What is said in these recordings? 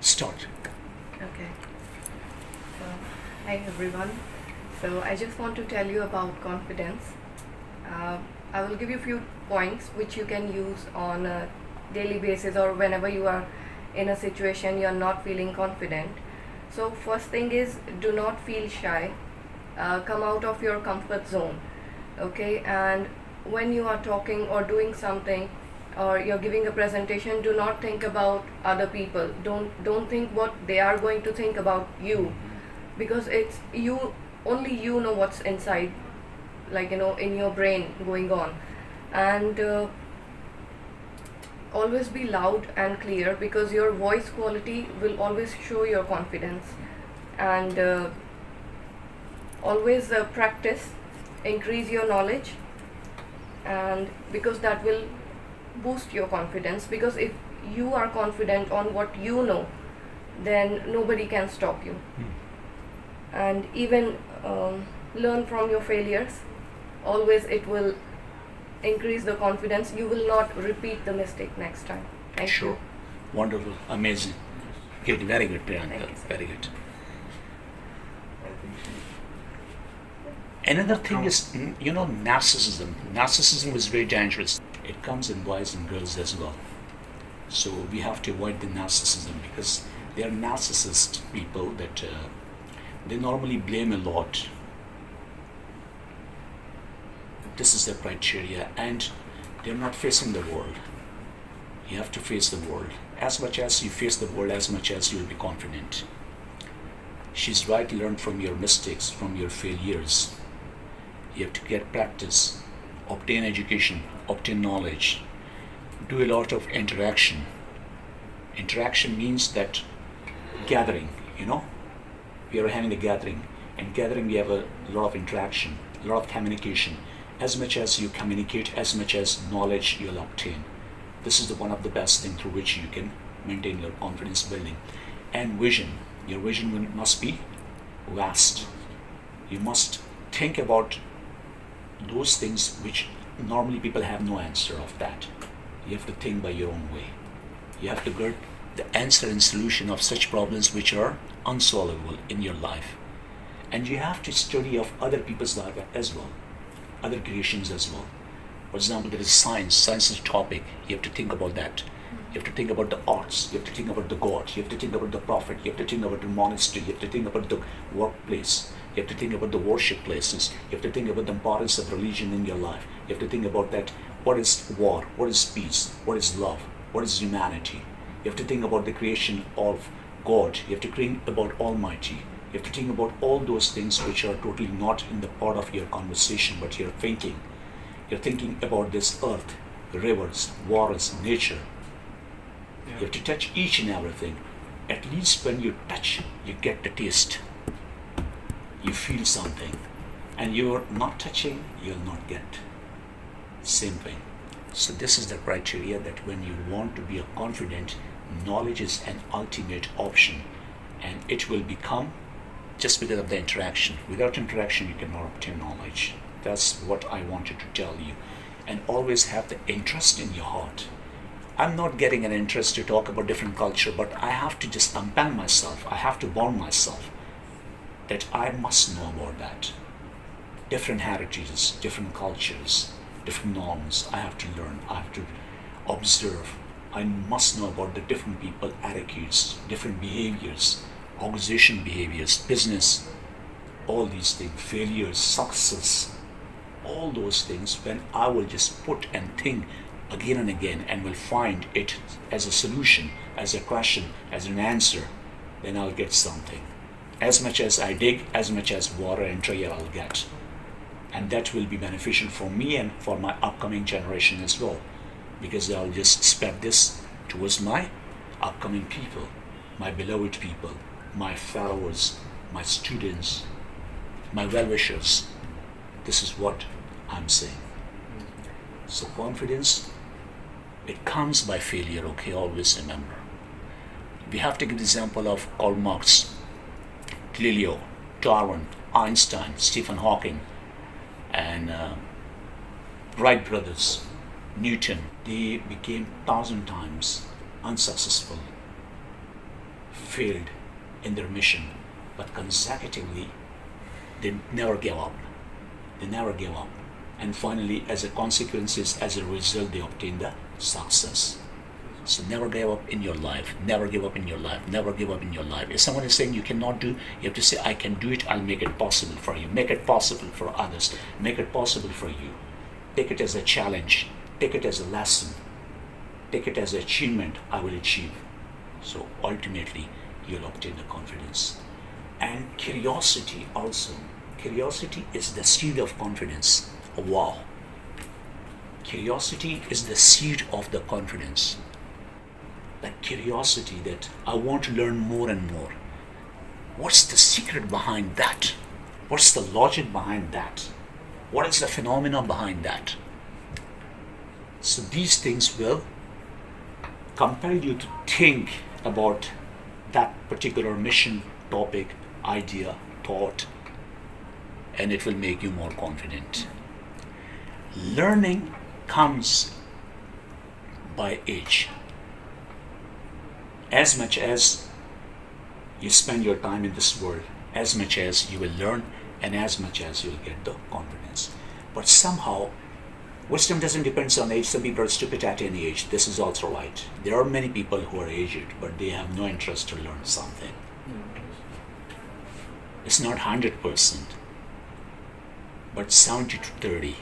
Start. Okay. So, hi everyone. So, I just want to tell you about confidence. Uh, I will give you a few points which you can use on a daily basis or whenever you are in a situation you are not feeling confident. So, first thing is do not feel shy. Come out of your comfort zone. Okay, and when you are talking or doing something or you're giving a presentation, do not think about other people. Don't think what they are going to think about you, because it's you, only you know what's inside, like in your brain going on. And always be loud and clear, because your voice quality will always show your confidence. And always practice, increase your knowledge, and because that will boost your confidence, because if you are confident on what you know, then nobody can stop you. And even learn from your failures. Always it will increase the confidence. You will not repeat the mistake next time. Thank Sure. you. Wonderful. Amazing. Good. Very good, Thank Priyanka. you, sir. Very good. Another thing is, narcissism. Narcissism is very dangerous. It comes in boys and girls as well. So we have to avoid the narcissism, because they are narcissist people that they normally blame a lot. This is their criteria, and they're not facing the world. You have to face the world. As much as you face the world, as much as you will be confident. She's right, learn from your mistakes, from your failures. You have to get practice, obtain education, obtain knowledge, do a lot of interaction. Interaction means that gathering, we are having a gathering. In gathering, we have a lot of interaction, a lot of communication. As much as you communicate, as much as knowledge you'll obtain. This is one of the best things through which you can maintain your confidence building. And vision. Your vision must be vast. You must think about those things which normally people have no answer of that. You have to think by your own way. You have to get the answer and solution of such problems which are unsolvable in your life. And you have to study of other people's life as well, other creations as well. For example, there is science. Science is a topic. You have to think about that. You have to think about the arts. You have to think about the God. You have to think about the prophet. You have to think about the monastery. You have to think about the workplace. You have to think about the worship places. You have to think about the importance of religion in your life. You have to think about that. What is war? What is peace? What is love? What is humanity? You have to think about the creation of God. You have to think about Almighty. You have to think about all those things which are totally not in the part of your conversation, but you're thinking. You're thinking about this earth, rivers, waters, nature. You have to touch each and everything. At least when you touch, you get the taste. You feel something. And you're not touching, you'll not get. Same thing. So this is the criteria, that when you want to be a confident, knowledge is an ultimate option. And it will become just because of the interaction. Without interaction, you cannot obtain knowledge. That's what I wanted to tell you. And always have the interest in your heart. I'm not getting an interest to talk about different culture, but I have to just compel myself. I have to warn myself that I must know about that. Different heritages, different cultures, different norms. I have to learn. I have to observe. I must know about the different people, attitudes, different behaviors, organization behaviors, business, all these things, failures, success, all those things. When I will just put and think again and again, and will find it as a solution, as a question, as an answer, then I'll get something. As much as I dig, as much as water and trial I'll get. And that will be beneficial for me and for my upcoming generation as well, because I'll just spread this towards my upcoming people, my beloved people, my followers, my students, my well-wishers. This is what I'm saying. So confidence, it comes by failure, okay? Always remember. We have to give the example of Karl Marx, Galileo, Darwin, Einstein, Stephen Hawking, and Wright brothers, Newton. They became 1,000 times unsuccessful, failed in their mission, but consecutively they never gave up. They never gave up. And finally, as a consequence, as a result, they obtained the success. So never give up in your life. Never give up in your life. Never give up in your life. If someone is saying you cannot do, you have to say, I can do it. I'll make it possible for you. Make it possible for others. Make it possible for you. Take it as a challenge. Take it as a lesson. Take it as an achievement I will achieve. So ultimately, you'll obtain the confidence. And curiosity also. Curiosity is the seed of confidence. Wow. Curiosity is the seed of the confidence. That curiosity that I want to learn more and more. What's the secret behind that? What's the logic behind that? What is the phenomenon behind that? So these things will compel you to think about that particular mission, topic, idea, thought, and it will make you more confident. Learning comes by age. As much as you spend your time in this world, as much as you will learn and as much as you will get the confidence. But somehow, wisdom doesn't depend on age. Some people are stupid at any age. This is also right. There are many people who are aged, but they have no interest to learn something. It's not 100%, but 70 to 30.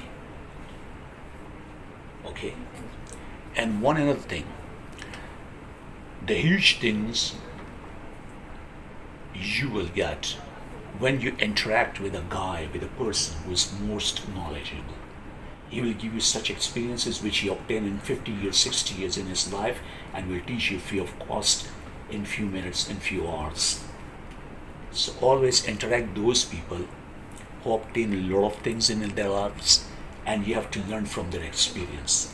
Okay? And one other thing. The huge things you will get when you interact with a guy, with a person who is most knowledgeable. He will give you such experiences which he obtained in 50 years, 60 years in his life, and will teach you free of cost in few minutes, in few hours. So always interact those people who obtain a lot of things in their lives, and you have to learn from their experience.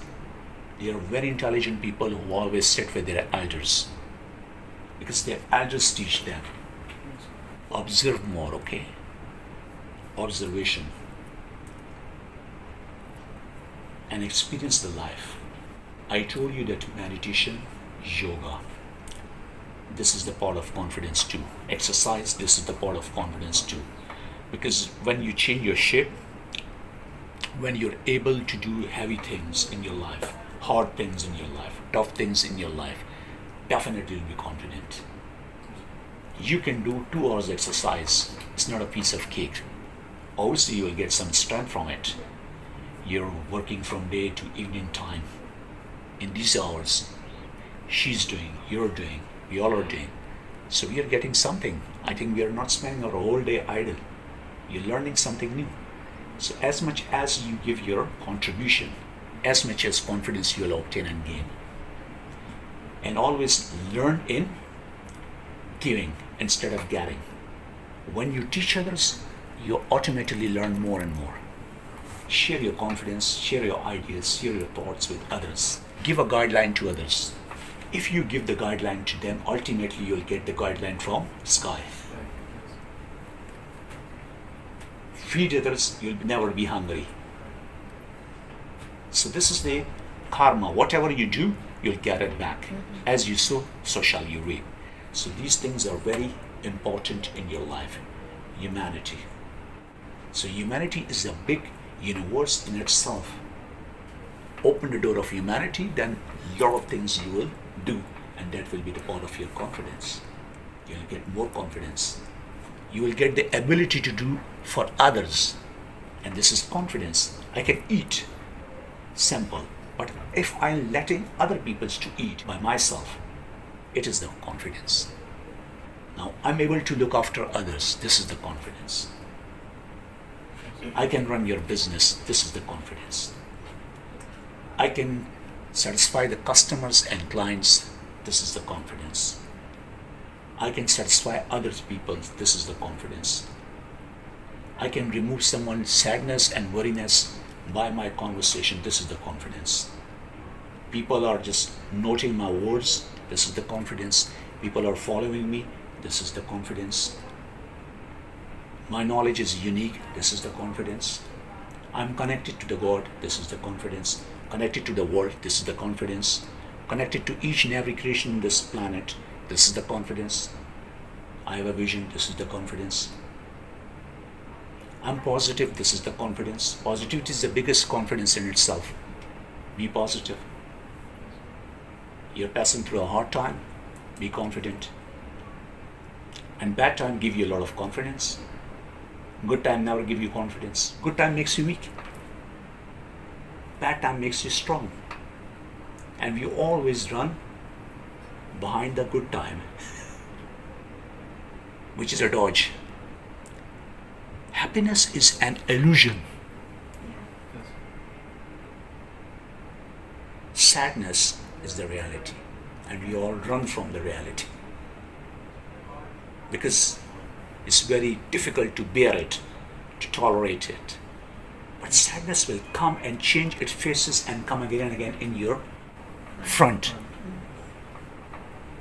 They are very intelligent people who always sit with their elders, because their elders teach them. Observe more, okay? Observation. And experience the life. I told you that meditation, yoga, this is the part of confidence too. Exercise, this is the part of confidence too. Because when you change your shape, when you're able to do heavy things in your life, hard things in your life, tough things in your life, definitely you'll be confident. You can do 2 hours exercise. It's not a piece of cake. Obviously, you will get some strength from it. You're working from day to evening time. In these hours, she's doing, you're doing, we all are doing. So we are getting something. I think we are not spending our whole day idle. You're learning something new. So as much as you give your contribution, as much as confidence you will obtain and gain. And always learn in giving instead of getting. When you teach others, you automatically learn more and more. Share your confidence, share your ideas, share your thoughts with others. Give a guideline to others. If you give the guideline to them, ultimately you'll get the guideline from sky. Feed others, you'll never be hungry. So this is the karma. Whatever you do, you'll get it back. As you sow, so shall you reap. So these things are very important in your life. Humanity. So humanity is a big universe in itself. Open the door of humanity, then a lot of things you will do, and that will be the part of your confidence. You will get more confidence. You will get the ability to do for others, and this is confidence. I can eat, simple, but if I'm letting other people to eat by myself, it is the confidence. Now I'm able to look after others. This is the confidence. I can run your business. This is the confidence. I can satisfy the customers and clients. This is the confidence. I can satisfy other people. This is the confidence. I can remove someone's sadness and worriness by my conversation. This is the confidence. People are just noting my words. This is the confidence. People are following me. This is the confidence. My knowledge is unique. This is the confidence. I'm connected to the God. This is the confidence. Connected to the world. This is the confidence. Connected to each and every creation on this planet. This is the confidence. I have a vision, this is the confidence. I'm positive, this is the confidence. Positivity is the biggest confidence in itself. Be positive. You're passing through a hard time, be confident. And bad time give you a lot of confidence. Good time never give you confidence. Good time makes you weak. Bad time makes you strong. And we always run behind the good time, which is a dodge. Happiness is an illusion. Sadness is the reality, and we all run from the reality because it's very difficult to bear it, to tolerate it. But sadness will come and change its faces and come again and again in your front.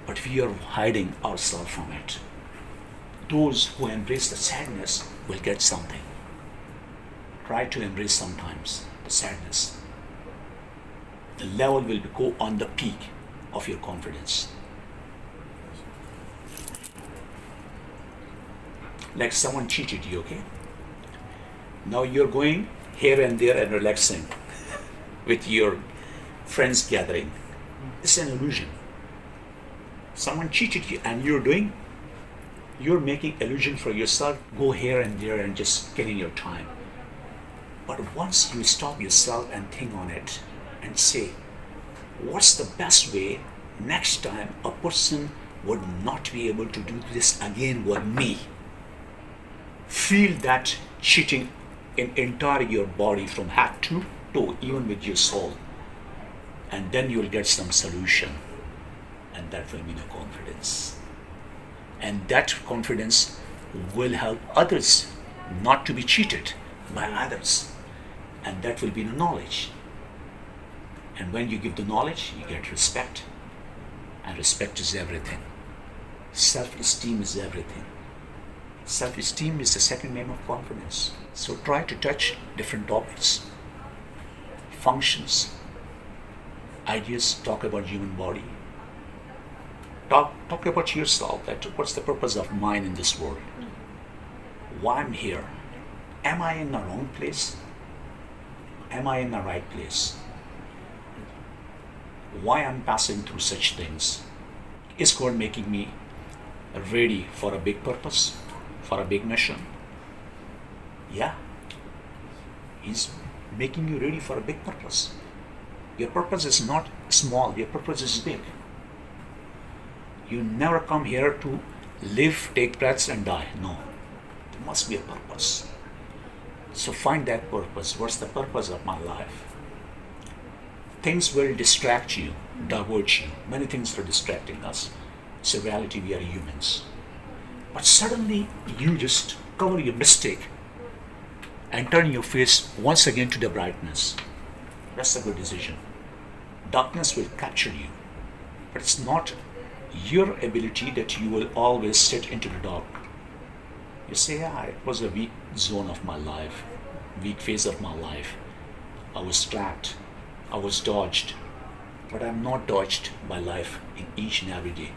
But we are hiding ourselves from it. Those who embrace the sadness will get something. Try to embrace sometimes the sadness. The level will go on the peak of your confidence. Like someone cheated you, okay? Now you're going here and there and relaxing with your friends gathering. It's an illusion. Someone cheated you and you're making illusion for yourself, go here and there and just killing your time. But once you stop yourself and think on it and say, what's the best way next time a person would not be able to do this again with me? Feel that cheating in entire your body from head to toe, even with your soul. And then you'll get some solution. And that will be the confidence. And that confidence will help others not to be cheated by others. And that will be the knowledge. And when you give the knowledge, you get respect. And respect is everything. Self-esteem is everything. Self-esteem is the second name of confidence. So try to touch different topics, functions, ideas, talk about human body. Talk about yourself, that what's the purpose of mine in this world? Why I'm here? Am I in the wrong place? Am I in the right place? Why I'm passing through such things? Is God making me ready for a big purpose, for a big mission? Yeah. He's making you ready for a big purpose. Your purpose is not small, your purpose is big. You never come here to live, take breaths and die. No. There must be a purpose. So find that purpose. What's the purpose of my life? Things will distract you, divert you. Many things are distracting us. It's a reality, we are humans. But suddenly you just cover your mistake and turn your face once again to the brightness. That's a good decision. Darkness will capture you. But it's not your ability that you will always sit into the dark. You say, yeah, it was a weak zone of my life, weak phase of my life. I was trapped, I was dodged, but I'm not dodged by life in each and every day.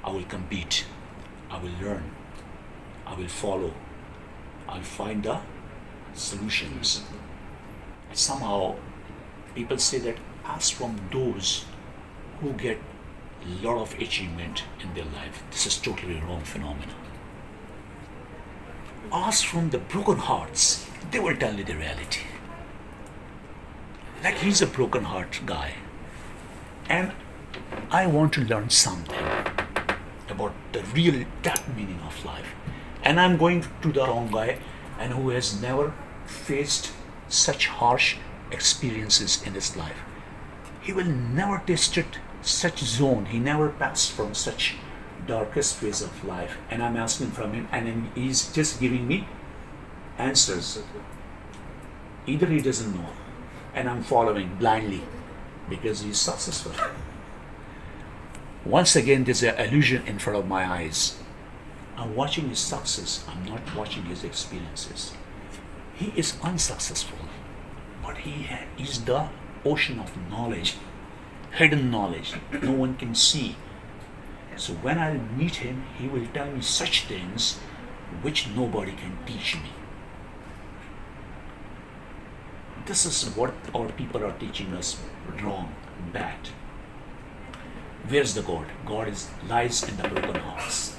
I will compete, I will learn, I will follow, I'll find the solutions. And somehow people say that ask from those who get a lot of achievement in their life. This is totally wrong phenomenon. Ask from the broken hearts. They will tell you the reality. Like he's a broken heart guy. And I want to learn something about the real depth meaning of life. And I'm going to the wrong guy and who has never faced such harsh experiences in his life. He will never tasted such zone. He never passed from such darkest phase of life. And I'm asking from him and he's just giving me answers. Either he doesn't know and I'm following blindly because he's successful. Once again, there's an illusion in front of my eyes. I'm watching his success. I'm not watching his experiences. He is unsuccessful, but he is the ocean of knowledge, hidden knowledge no one can see. So when I meet him, he will tell me such things which nobody can teach me. This is what our people are teaching us wrong, bad. Where's the God? God lies in the broken hearts.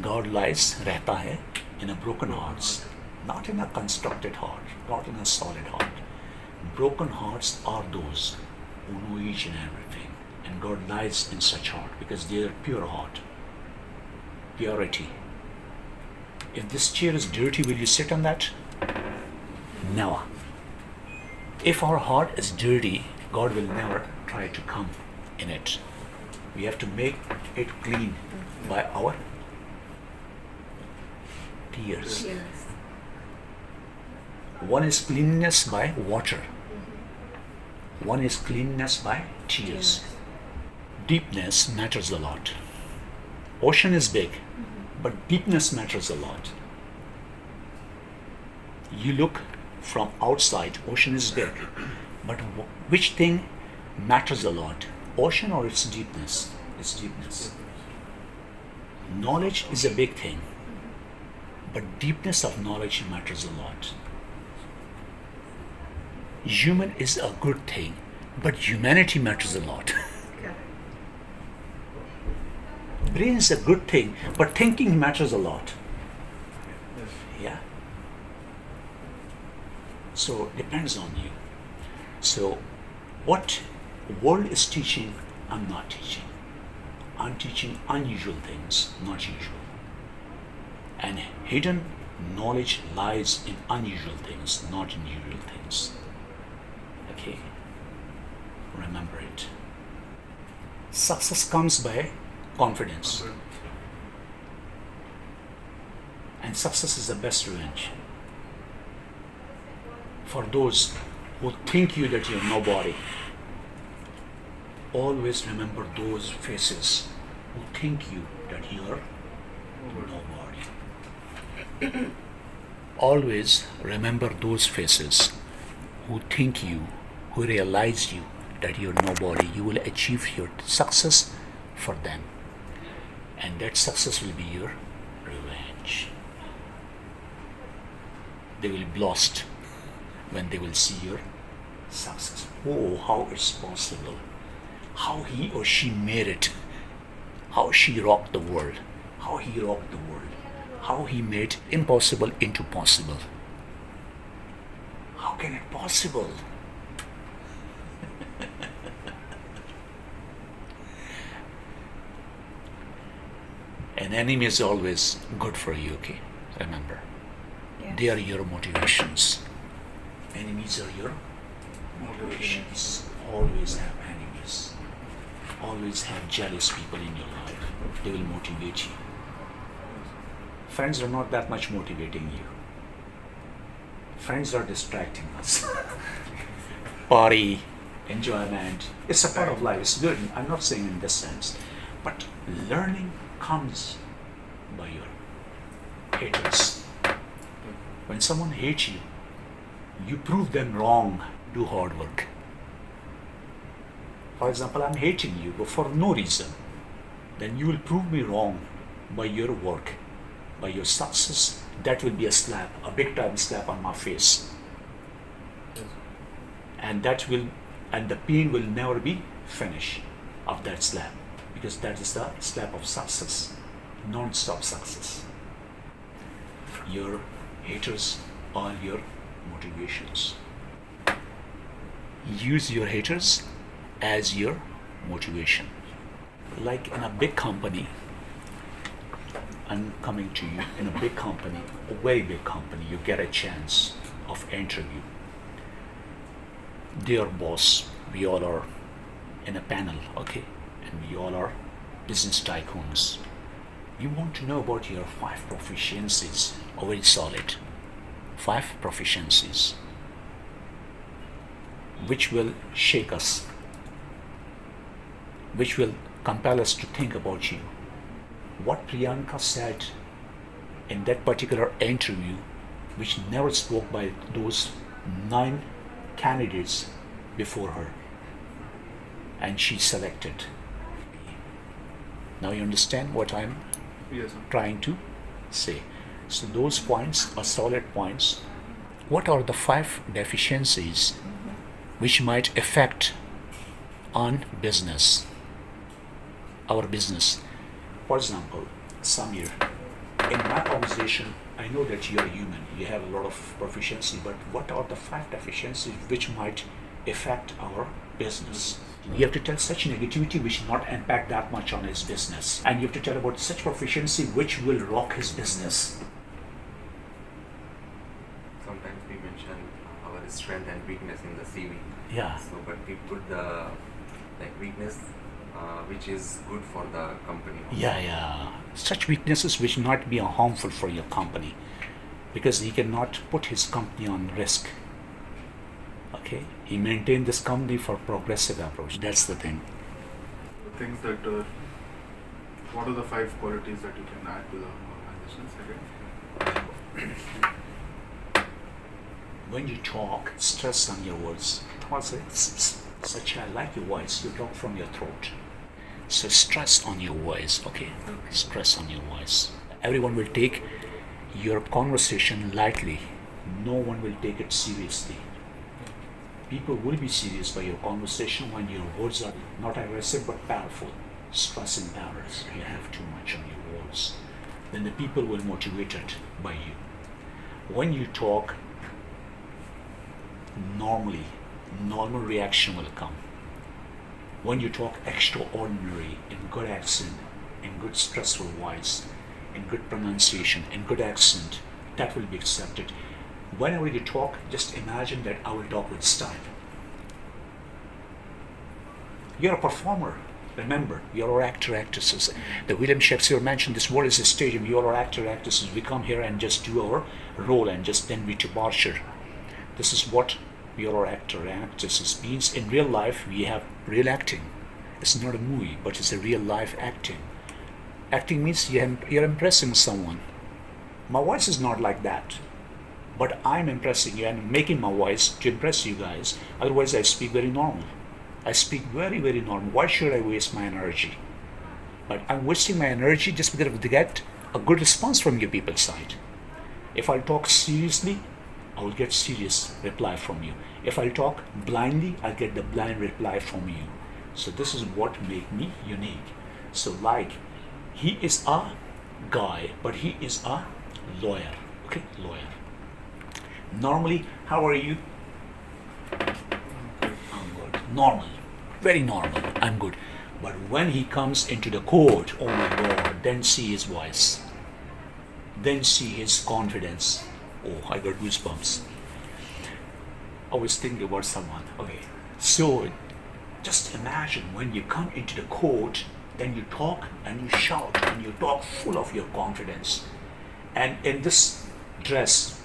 God lies, रहता है, in a broken hearts, not in a constructed heart, not in a solid heart. Broken hearts are those who know each and everything, and God lies in such heart because they are pure heart, purity. If this chair is dirty, will you sit on that? Never. If our heart is dirty, God will never try to come in it. We have to make it clean by our tears. Yes. One is cleanness by water. One is cleanness by tears. Yes. Deepness matters a lot. Ocean is big, but deepness matters a lot. You look from outside, ocean is big, but which thing matters a lot? Ocean or its deepness? Its deepness. Knowledge is a big thing, but deepness of knowledge matters a lot. Human is a good thing, but humanity matters a lot. Correct. Brain is a good thing, but thinking matters a lot. Yeah. So depends on you. So what world is teaching, I'm not teaching. I'm teaching unusual things, not usual. And hidden knowledge lies in unusual things, not in usual things. Okay? Remember it. Success comes by confidence. And success is the best revenge. For those who think you that you're nobody, always remember those faces who think you that you're nobody. Always remember those faces who think you, who realize you that you're nobody. You will achieve your success for them. And that success will be your revenge. They will be lost when they will see your success. Oh, how it's possible. How he or she made it. How she rocked the world. How he rocked the world. How he made impossible into possible. How can it possible? An enemy is always good for you, okay? Remember. Yes. They are your motivations. Enemies are your motivations. Always have enemies. Always have jealous people in your life. They will motivate you. Friends are not that much motivating you. Friends are distracting us. Party, enjoyment. It's a part of life. It's good. I'm not saying in this sense. But learning comes by your haters. When someone hates you, you prove them wrong. Do hard work. For example, I'm hating you, but for no reason. Then you will prove me wrong by your work, by your success. That will be a slap, a big time slap on my face. And the pain will never be finished of that slap, because that is the slap of success, non-stop success. Your haters are your motivations. Use your haters as your motivation. Like in a big company, I'm coming to you in a big company, a very big company, you get a chance of interview. Dear boss, we all are in a panel, okay? And we all are business tycoons. We want to know about your 5 proficiencies, very solid. 5 proficiencies, which will shake us, which will compel us to think about you. What Priyanka said in that particular interview, which never spoke by those 9 candidates before her, and she selected. Now you understand what I'm Yes, sir. trying to say. So those points are solid points. What are the 5 deficiencies which might affect on business, our business? For example, Samir, in my organization, I know that you are human, you have a lot of proficiency, but what are the 5 deficiencies which might affect our business? You have to tell such negativity which not impact that much on his business, and you have to tell about such proficiency which will rock his business. Sometimes we mention our strength and weakness in the CV. Yeah. So, but we put the weakness, which is good for the company. Yeah. Such weaknesses which not be harmful for your company, because he cannot put his company on risk. Okay, he maintained this company for progressive approach. That's the thing. Things that, what are the 5 qualities that you can add to the organization? Second. When you talk, stress on your words. Such I like your voice. You talk from your throat. So stress on your voice. Okay, stress on your voice. Everyone will take your conversation lightly. No one will take it seriously. People will be serious by your conversation when your words are not aggressive but powerful. Stress and powers. You have too much on your words. Then the people will motivated by you. When you talk normally, normal reaction will come. When you talk extraordinary, in good accent, in good stressful voice, in good pronunciation, in good accent, that will be accepted. Whenever you talk, just imagine that I will talk with style. You're a performer. Remember, you're actor, actresses. The William Shakespeare mentioned this world is a stadium. You're actor, actresses. We come here and just do our role and just then we departure. This is what you're actor, actresses means. In real life, we have real acting. It's not a movie, but it's a real life acting. Acting means you're impressing someone. My voice is not like that. But I'm impressing you and making my voice to impress you guys. Otherwise, I speak very normal. I speak very, very normal. Why should I waste my energy? But I'm wasting my energy just because to get a good response from your people's side. If I talk seriously, I will get serious reply from you. If I talk blindly, I'll get the blind reply from you. So this is what makes me unique. So like, he is a guy, but he is a lawyer. Okay, lawyer. Normally, how are you? I'm good. Normal. Very normal. I'm good. But when he comes into the court, oh my God, then see his voice. Then see his confidence. Oh, I got goosebumps. I was thinking about someone. Okay. So, just imagine when you come into the court, then you talk and you shout and you talk full of your confidence. And in this dress,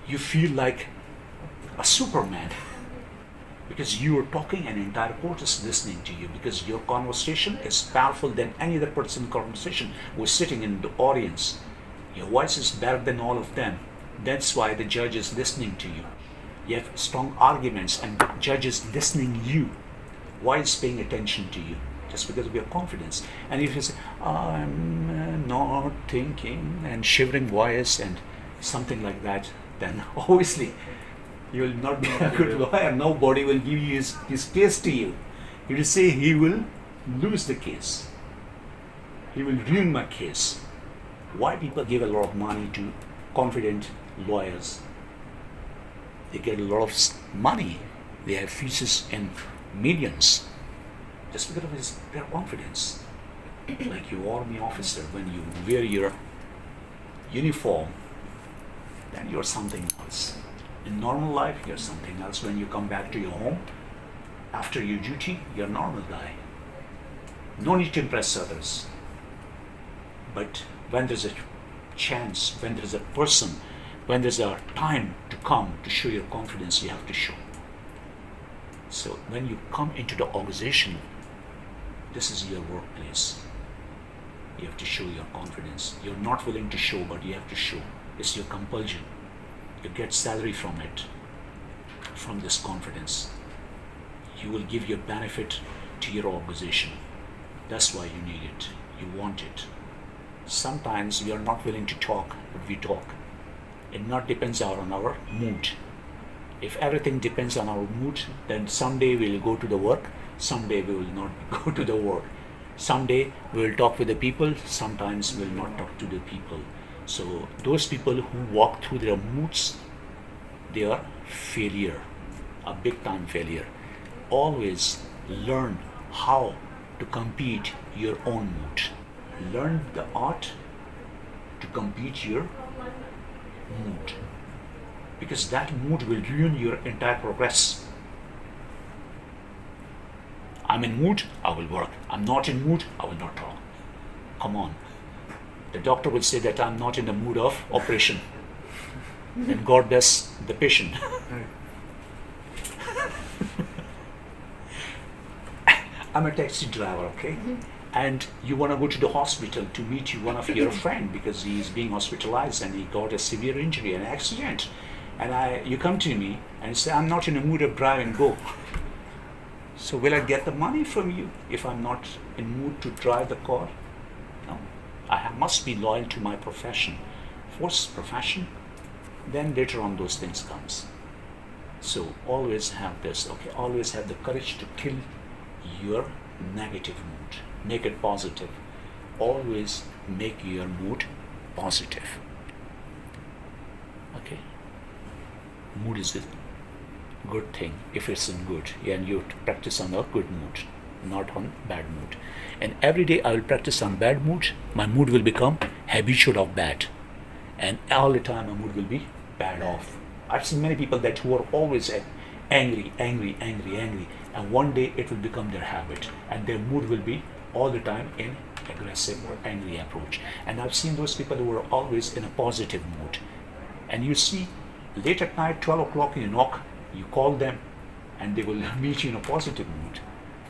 you feel like a Superman because you are talking and entire court is listening to you because your conversation is powerful than any other person's conversation who is sitting in the audience. Your voice is better than all of them. That's why the judge is listening to you. You have strong arguments and the judge is listening to you. Why is paying attention to you? Just because of your confidence. And if you say, I'm not thinking and shivering voice and something like that, then obviously you will not be a good lawyer. Nobody will give you his case to you. You will say he will lose the case. He will ruin my case. Why people give a lot of money to confident lawyers? They get a lot of money. They have fees in millions just because of their confidence. Like your army officer, when you wear your uniform, then you're something else. In normal life, you're something else. When you come back to your home, after your duty, you're a normal guy. No need to impress others. But when there's a chance, when there's a person, when there's a time to come to show your confidence, you have to show. So when you come into the organization, this is your workplace. You have to show your confidence. You're not willing to show, but you have to show. It's your compulsion. You get salary from it, from this confidence. You will give your benefit to your organization. That's why you need it. You want it. Sometimes we are not willing to talk, but we talk. It not depends on our mood. If everything depends on our mood, then someday we'll go to the work, someday we will not go to the work. Someday we will talk with the people, sometimes we will not talk to the people. So those people who walk through their moods, they are failure, a big time failure. Always learn how to compete your own mood. Learn the art to compete your mood, because that mood will ruin your entire progress. I'm in mood, I will work. I'm not in mood, I will not talk. Come on. The doctor will say that I'm not in the mood of operation. And God bless the patient. I'm a taxi driver, okay? And you want to go to the hospital to meet one of your friend because he is being hospitalized and he got a severe injury, an accident. And you come to me and say, I'm not in the mood of driving, go. So will I get the money from you if I'm not in mood to drive the car? No. I must be loyal to my profession. Force profession, then later on those things comes. So always have this, okay? Always have the courage to kill your negative mood. Make it positive. Always make your mood positive. Okay? Mood is a good thing if it's in good, and you practice on a good mood, not on bad mood. And every day I will practice on bad mood, my mood will become habitual of bad, and all the time my mood will be bad off. I've seen many people that who are always angry, and one day it will become their habit, and their mood will be all the time in aggressive or angry approach. And I've seen those people who are always in a positive mood, and you see late at night, 12 o'clock, you knock, you call them, and they will meet you in a positive mood,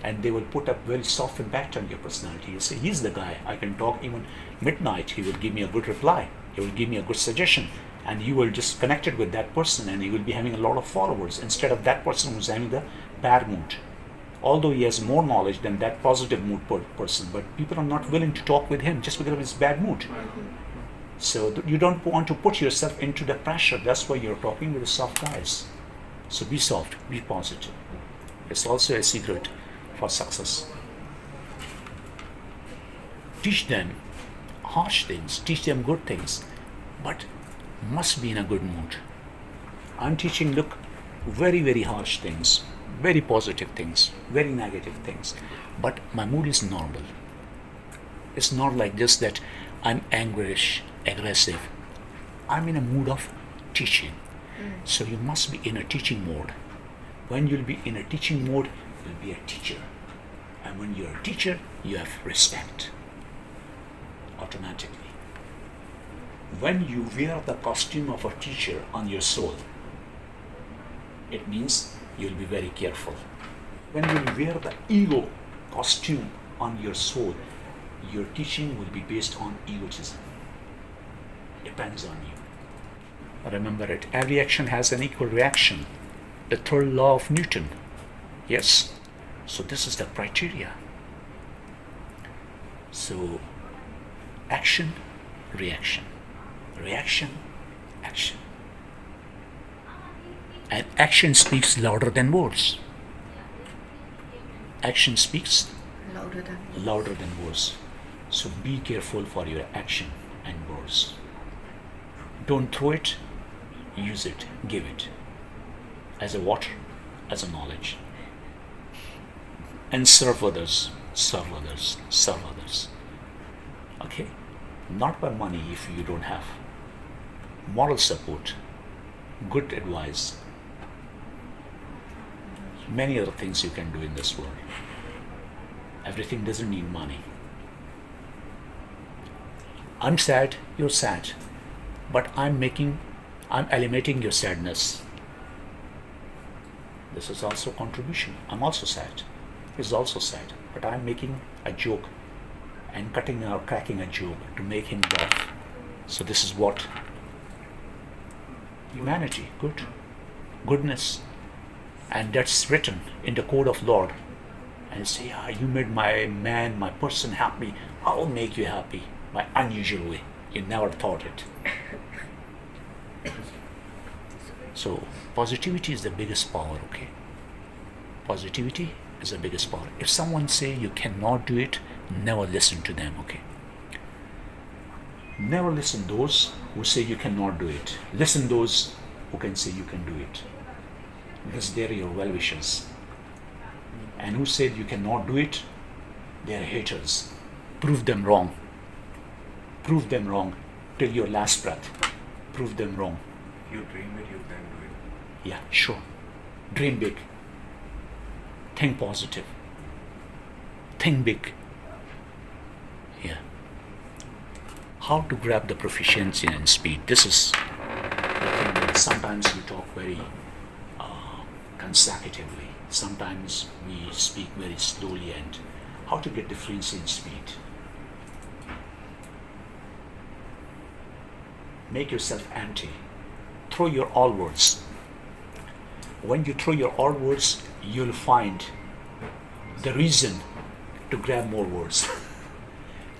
and they will put up very soft impact on your personality. You say, he's the guy, I can talk even midnight, he will give me a good reply, he will give me a good suggestion, and you will just connect it with that person, and he will be having a lot of followers instead of that person who's having the bad mood. Although he has more knowledge than that positive mood person, but people are not willing to talk with him just because of his bad mood. So you don't want to put yourself into the pressure. That's why you're talking with the soft guys. So be soft, be positive. It's also a secret for success. Teach them harsh things, teach them good things, but must be in a good mood. I'm teaching, look, very, very harsh things, very positive things, very negative things, but my mood is normal. It's not like this that I'm angrish, aggressive. I'm in a mood of teaching. So you must be in a teaching mode. When you'll be in a teaching mode, you'll be a teacher. And when you're a teacher, you have respect automatically. When you wear the costume of a teacher on your soul, it means you'll be very careful. When you wear the ego costume on your soul, your teaching will be based on egotism. Depends on you. Remember it, every action has an equal reaction. The third law of Newton. Yes? So this is the criteria. So action, reaction. Reaction, action. And action speaks louder than words. Action speaks louder than words. So be careful for your action and words. Don't throw it, use it, give it. As a water, as a knowledge. And serve others, serve others, serve others. Okay? Not by money if you don't have. Moral support, good advice. Many other things you can do in this world. Everything doesn't need money. I'm sad, you're sad. But I'm eliminating your sadness. This is also contribution. I'm also sad. He's also sad. But I'm making a joke and cutting or cracking a joke to make him laugh. So this is what? Humanity, goodness. And that's written in the code of Lord. and say, "Ah, you made my man, my person happy. I'll make you happy by unusual way. You never thought it." So positivity is the biggest power, okay? Positivity is the biggest power. If someone say you cannot do it, never listen to them, okay? Never listen those who say you cannot do it. Listen those who can say you can do it. Because they're your well-wishers. And who said you cannot do it, they're haters. Prove them wrong. Prove them wrong till your last breath. Prove them wrong. If you dream it, you can do it. Yeah, sure. Dream big. Think positive. Think big. Yeah. How to grab the proficiency and speed. This is the thing that sometimes we talk very consecutively. Sometimes we speak very slowly, and how to get the fluency in speed. Make yourself empty. Throw your all words. When you throw your all words, you'll find the reason to grab more words.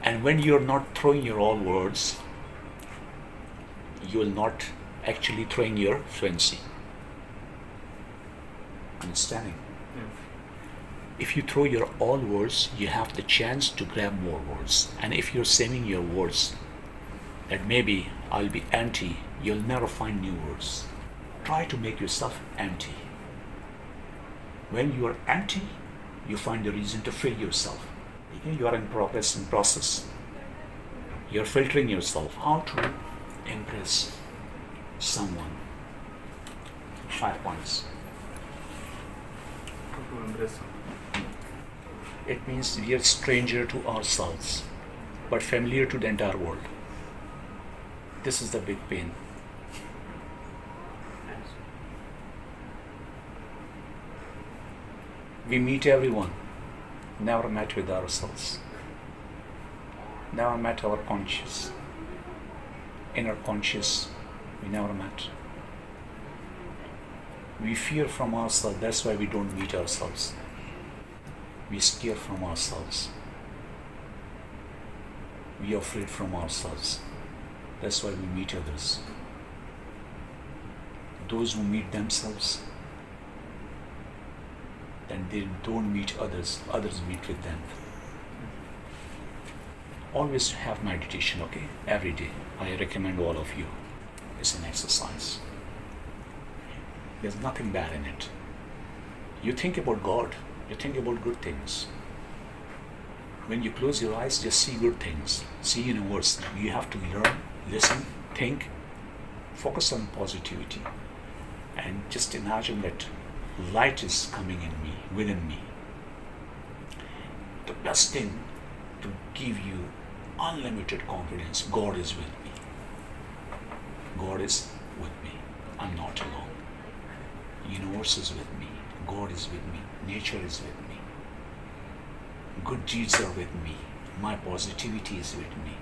And when you're not throwing your all words, you will not actually throwing your fluency. Understanding? If you throw your all words, you have the chance to grab more words. And if you're saving your words, that maybe I'll be empty, you'll never find new words. Try to make yourself empty. When you are empty, you find a reason to fill yourself. You are in progress and process. You're filtering yourself. How to impress someone. 5 points. How to embrace someone. It means we are stranger to ourselves, but familiar to the entire world. This is the big pain. We meet everyone, never met with ourselves, never met our conscious, inner conscious, we never met. We fear from ourselves, that's why we don't meet ourselves. We scare from ourselves. We are afraid from ourselves, that's why we meet others. Those who meet themselves, then they don't meet others, others meet with them. Always have meditation, okay? Every day. I recommend all of you. It's an exercise. There's nothing bad in it. You think about God, you think about good things. When you close your eyes, just see good things. See universe. You have to learn, listen, think, focus on positivity. And just imagine that light is coming in me, within me. The best thing to give you unlimited confidence, God is with me. God is with me. I'm not alone. Universe is with me. God is with me. Nature is with me. Good deeds are with me. My positivity is with me.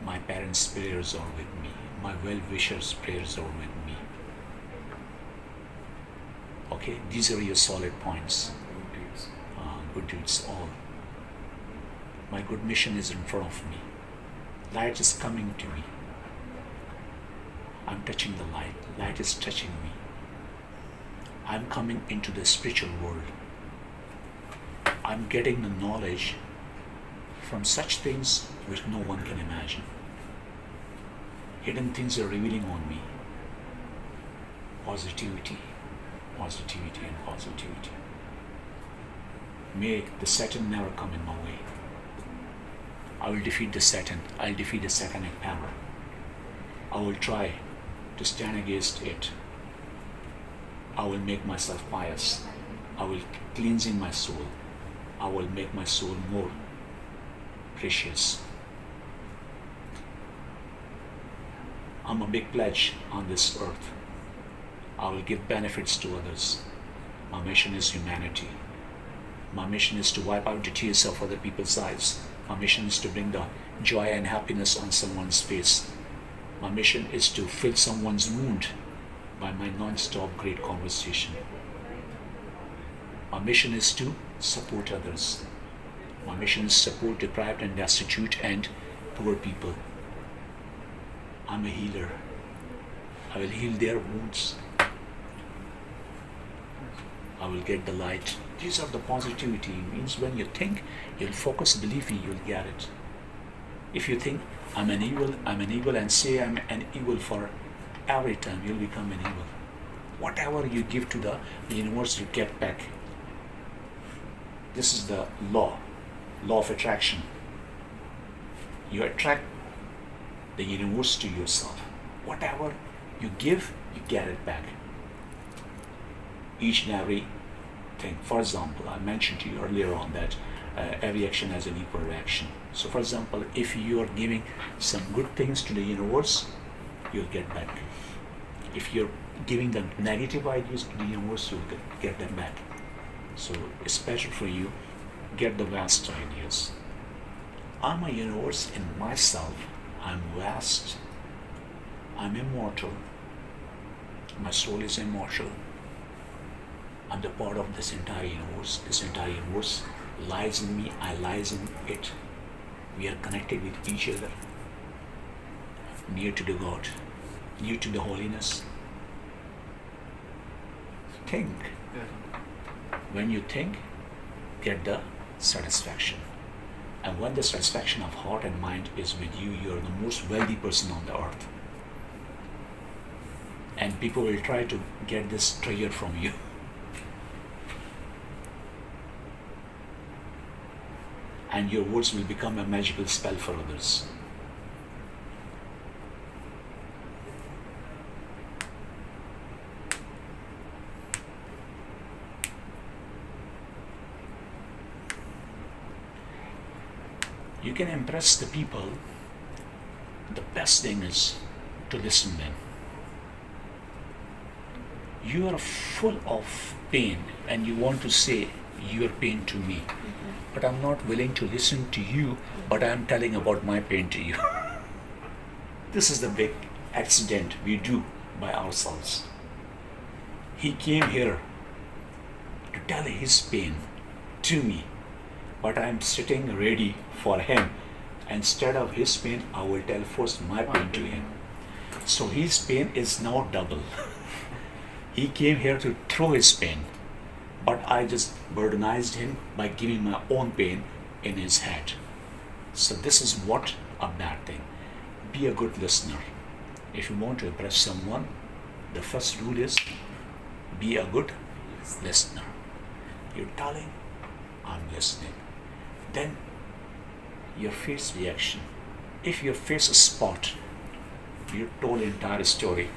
My parents' prayers are with me. My well-wishers' prayers are with me. Okay, these are your solid points. Good deeds. Good deeds, all. My good mission is in front of me. Light is coming to me. I'm touching the light. Light is touching me. I'm coming into the spiritual world. I'm getting the knowledge from such things which no one can imagine. Hidden things are revealing on me. Positivity, positivity, and positivity. May the Satan never come in my way. I will defeat the Satan. I'll defeat the satanic power. I will try to stand against it. I will make myself pious. I will cleansing my soul. I will make my soul more precious. I'm a big pledge on this earth. I will give benefits to others. My mission is humanity. My mission is to wipe out the tears of other people's eyes. My mission is to bring the joy and happiness on someone's face. My mission is to fill someone's wound by my non-stop great conversation. My mission is to support others. My mission is support deprived and destitute and poor people. I'm a healer. I will heal their wounds. I will get the light. These are the positivity. Means when you think, you'll focus believing, you'll get it. If you think, I'm an evil, and say I'm an evil for every time, you'll become an evil. Whatever you give to the universe, you get back. This is the law of attraction. You attract the universe to yourself. Whatever you give, you get it back. Each and every thing. For example, I mentioned to you earlier on that every action has an equal reaction. So for example, if you are giving some good things to the universe, you'll get back. If you're giving them negative ideas to the universe, you'll get them back. So it's better for you, get the vast ideas. I'm a universe in myself. I'm vast. I'm immortal. My soul is immortal. I'm the part of this entire universe. This entire universe lies in me. I lies in it. We are connected with each other. Near to the God. Near to the holiness. Think. When you think, get the satisfaction. And when the satisfaction of heart and mind is with you, you are the most wealthy person on the earth. And people will try to get this treasure from you. And your words will become a magical spell for others. You can impress the people. The best thing is to listen to them. You are full of pain and you want to say your pain to me. But I'm not willing to listen to you, but I'm telling about my pain to you. This is the big accident we do by ourselves. He came here to tell his pain to me, but I'm sitting ready for him. Instead of his pain, I will tell first my pain to him. So his pain is now double. He came here to throw his pain, but I just burdenized him by giving my own pain in his head. So this is what a bad thing. Be a good listener. If you want to impress someone, the first rule is be a good listener. You're telling, I'm listening. Then your face reaction. If your face is spot, you told entire story.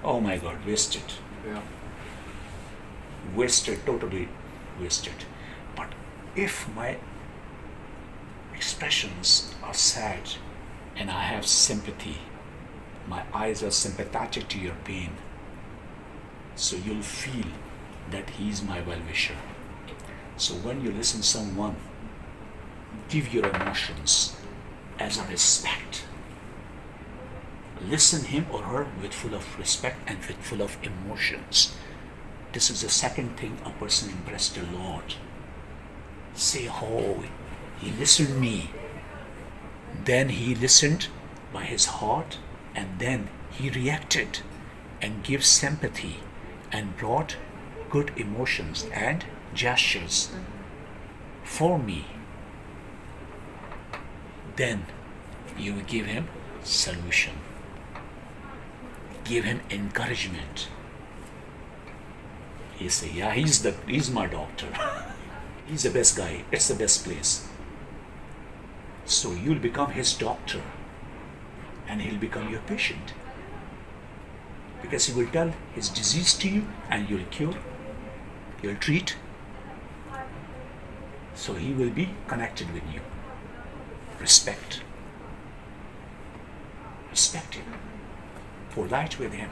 Oh my God, wasted. Yeah. Wasted, totally wasted. But if my expressions are sad and I have sympathy, my eyes are sympathetic to your pain, so you'll feel that he's my well-wisher. So when you listen to someone, give your emotions as a respect. Listen him or her with full of respect and with full of emotions. This is the second thing a person impressed the Lord. Say, oh, he listened me. Then he listened by his heart, and then he reacted and gave sympathy and brought good emotions and gestures for me. Then you will give him solution. Give him encouragement. He say, yeah, he's my doctor. He's the best guy. It's the best place. So you'll become his doctor and he'll become your patient. Because he will tell his disease to you and you'll cure, you'll treat. So he will be connected with you. Respect. Respect him. Polite with him.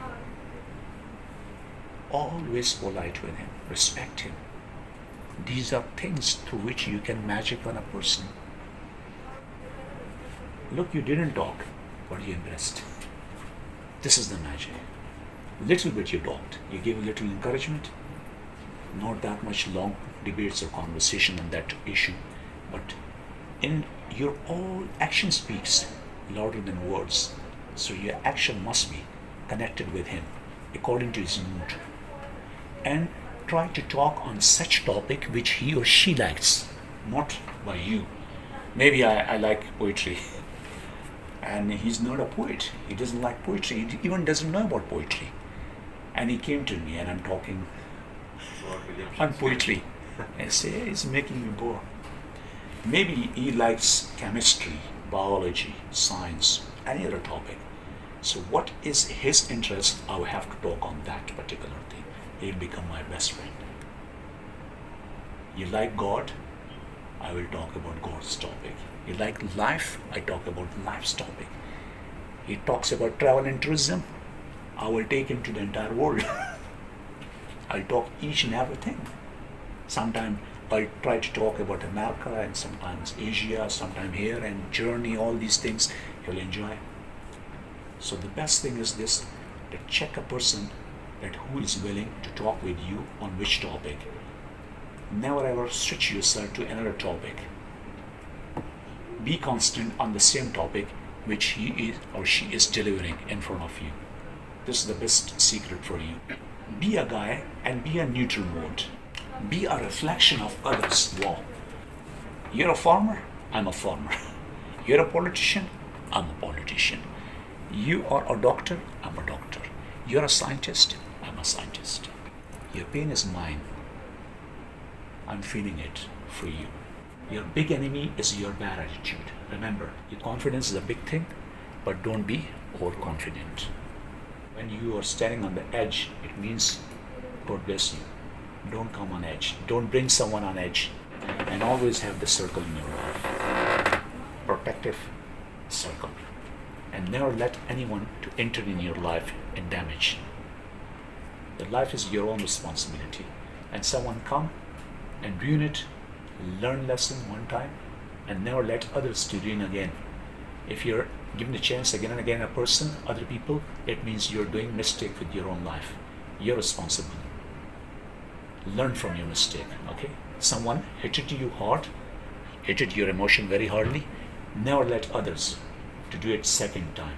Always polite with him. Respect him. These are things through which you can magic on a person. Look, you didn't talk, but you impressed. This is the magic. Little bit you talked. You gave a little encouragement, not that much long debates or conversation on that issue, but in your all action speaks louder than words. So your action must be connected with him according to his mood. And try to talk on such topic which he or she likes, not by you. Maybe I like poetry and he's not a poet. He doesn't like poetry. He even doesn't know about poetry. And he came to me and I'm talking on poetry. I say, it's making me bored. Maybe he likes chemistry, biology, science, any other topic. So what is his interest? I will have to talk on that particular thing. He'll become my best friend. You like God? I will talk about God's topic. You like life? I talk about life's topic. He talks about travel and tourism. I will take him to the entire world. I'll talk each and everything. Sometimes I'll try to talk about America and sometimes Asia, sometimes here and journey, all these things he'll enjoy. So the best thing is this, to check a person that who is willing to talk with you on which topic. Never ever switch yourself to another topic. Be constant on the same topic which he is or she is delivering in front of you. This is the best secret for you. Be a guy and be a neutral mode. Be a reflection of others. Wow. You're a farmer, I'm a farmer. You're a politician, I'm a politician. You are a doctor, I'm a doctor. You're a scientist, I'm a scientist. Your pain is mine. I'm feeling it for you. Your big enemy is your bad attitude. Remember, your confidence is a big thing, but don't be overconfident. When you are standing on the edge, it means God bless you. Don't come on edge. Don't bring someone on edge. And always have the circle in your life. Protective circle. And never let anyone to enter in your life and damage. The life is your own responsibility. And someone come and ruin it, learn lesson one time, and never let others to ruin again. If you're given a chance again and again a person, other people, it means you're doing mistake with your own life. You're responsible. Learn from your mistake, okay? Someone hit you hard, hit your emotion very hardly, never let others to do it second time,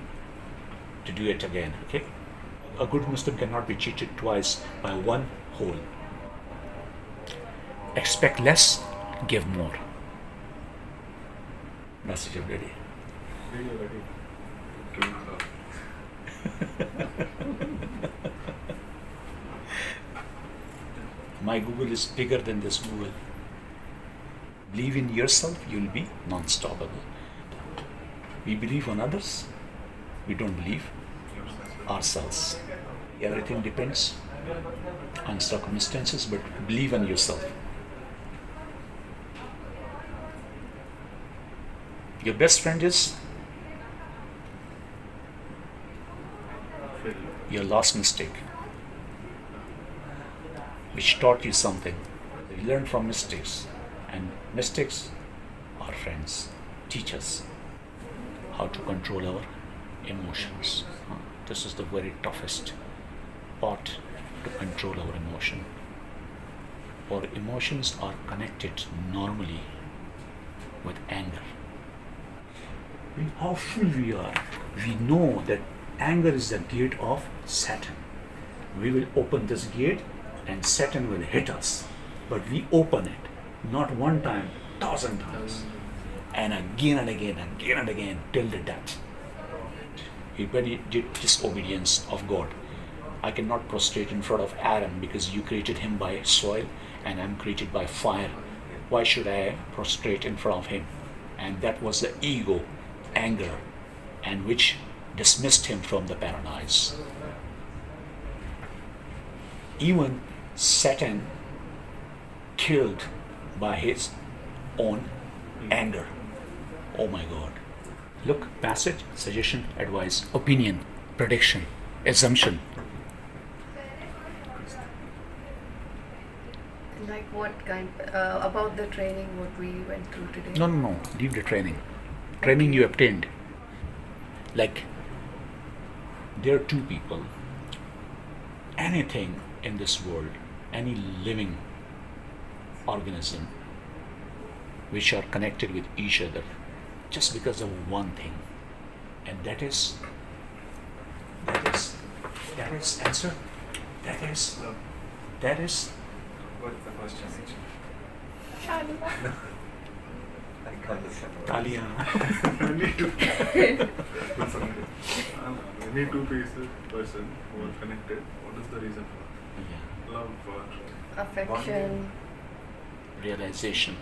to do it again, okay? A good Muslim cannot be cheated twice by one hole. Expect less, give more. Message of the day. My Google is bigger than this Google. Believe in yourself, you'll be non-stoppable. We believe on others, we don't believe ourselves. Everything depends on circumstances, but believe in yourself. Your best friend is your last mistake, which taught you something. You learn from mistakes, and mistakes are friends, teach us how to control our emotions. This is the very toughest part, to control our emotion. Our emotions are connected normally with anger. How fool we are. We know that anger is the gate of Satan. We will open this gate and Satan will hit us. But we open it, not one time, 1,000 times. And again and again, again and again, till the death. When he did disobedience of God, I cannot prostrate in front of Adam because you created him by soil and I'm created by fire. Why should I prostrate in front of him? And that was the ego, anger, and which dismissed him from the paradise. Even Satan killed by his own anger. Oh my God. Look, passage, suggestion, advice, opinion, prediction, assumption. Like what kind, about the training what we went through today? No. Leave the training. Training you obtained. Like, there are two people. Anything in this world, any living organism which are connected with each other just because of one thing, and that is answer. That is What's the question actually? I can't listen. Talia. Any two, any two pieces person who are connected, what is the reason for Yeah. love or Affection. Realization.